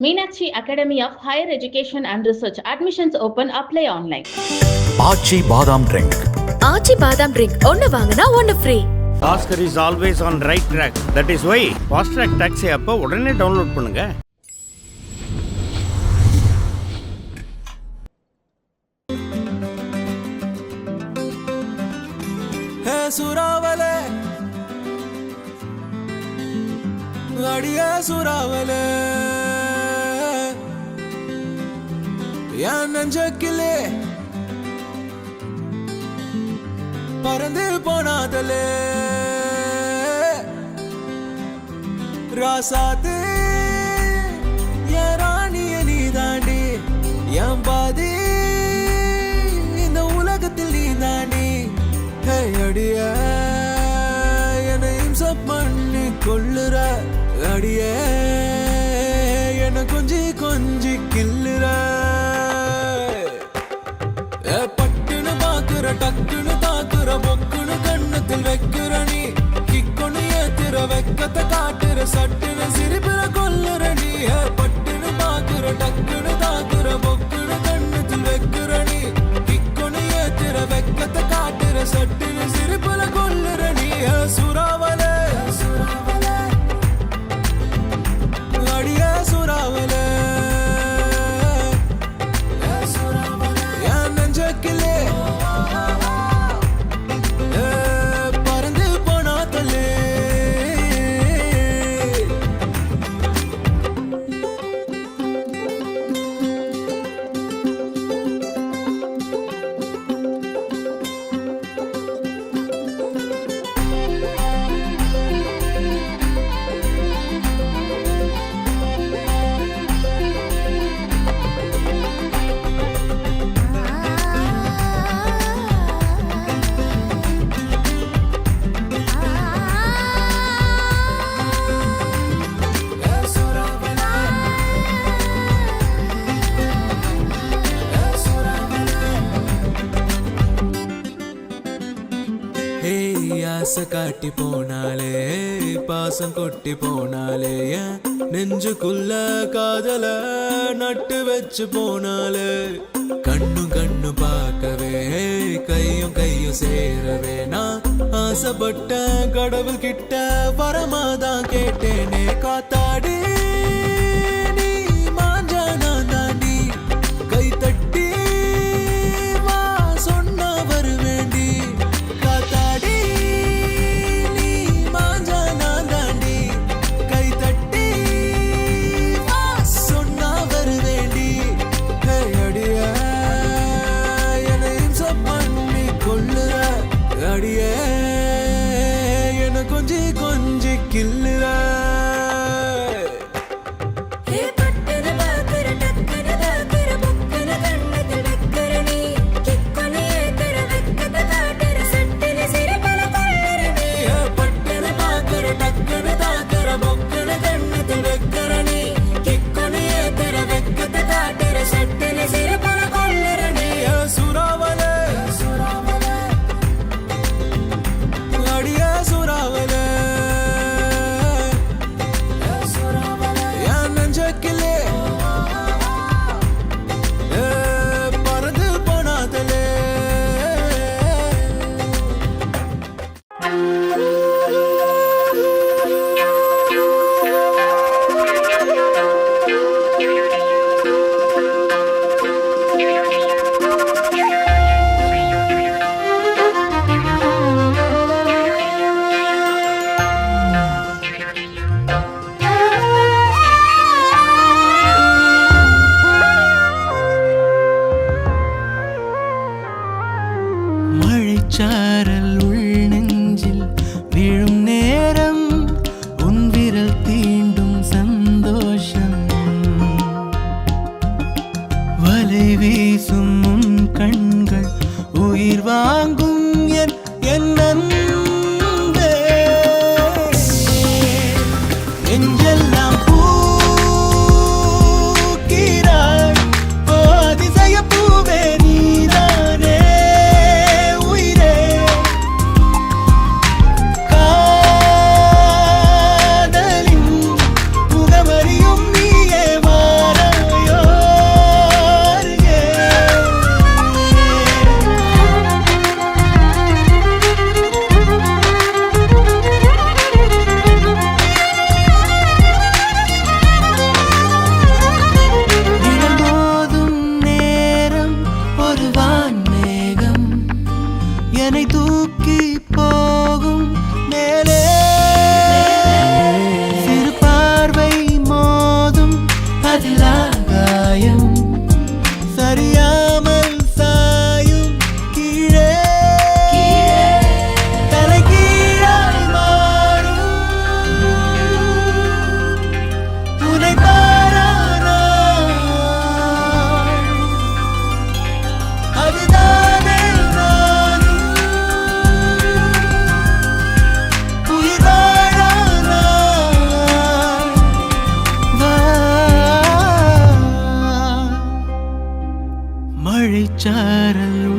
Meenakshi Academy of Higher Education and Research. Admissions open. Apply online. Aachi Badam Drink. Aachi Badam Drink. ஒன்னு வாங்குனா ஒன்னு free. Oscar is always on right track. That is why Fast Track Taxi app உடனே download பண்ணுங்க. ஹே சுராவலே அடியே சுராவலே என் நெஞ்சக்கிலே பறந்து போனாதலே ராசாத்து என் ராணிய நீ தாண்டி என் பாதி இந்த உலகத்தில் நீ தாண்டி அடிய என்னை இம்சப் பண்ணி கொள்ளுற அடிய என்னை கொஞ்சி கொஞ்சி கிள்ளுற பட்டுன்னு பாக்குற டக்குன்னு தாக்குற பொக்குன்னு கண்ணத்தில் வைக்கிற நீ கிக்கொன்னு ஏத்துற வெக்கத்தை காட்டுற சட்டுன்னு சிரிப்புற கொல்லுற நீ பட்டுன்னு பாக்குற டக்குன்னு தாக்குற பொக்குன்னு கண்ணத்தில் வைக்கிற நீ கிக்கொன்னு ஏத்துற வெக்கத்தை காட்டுற சட்டுன்னு சிரிப்புற கொல்லுற நீ சுறாவலே அடிய சுறாவலே என் நெஞ்சக்கிலே பறந்து போனா தலே ஆசை காட்டி போனாலே பாசம் கொட்டி போனாலே நெஞ்சுக்குள்ள காதல நட்டு வச்சு போனாலே கண்ணு கண்ணு பார்க்கவே கையும் கையும் சேரவே நான் ஆசைப்பட்ட கடவுள் கிட்ட வரமாதான் கேட்டேனே காத்தாடி நீ மாஞ்சா நான் தாண்டி கை தட்டி வா சொன்ன வருவேண்டி காத்தாடி கொஞ்சி கொஞ்சி கில்லுற மழைச்சாரல் உள் நெஞ்சில் விழும் நேரம் உன் விரல் தீண்டும் சந்தோஷம் வலை வீசும் உன் கண்கள் உயிர் வாங்கும் என் அன்பே நெஞ்செல்லாம் பூக்கிறாய் அதிசய பூவே நீதானே முகமறியும் நீயே வா அதில் ஆகாயம் சரியாமல் சாயும் கீழே தலைகீழாய் மாறும் உனை பாரானாள் அதுதானே நானும் உயிர் வாழானாள் மழைச்சாரல்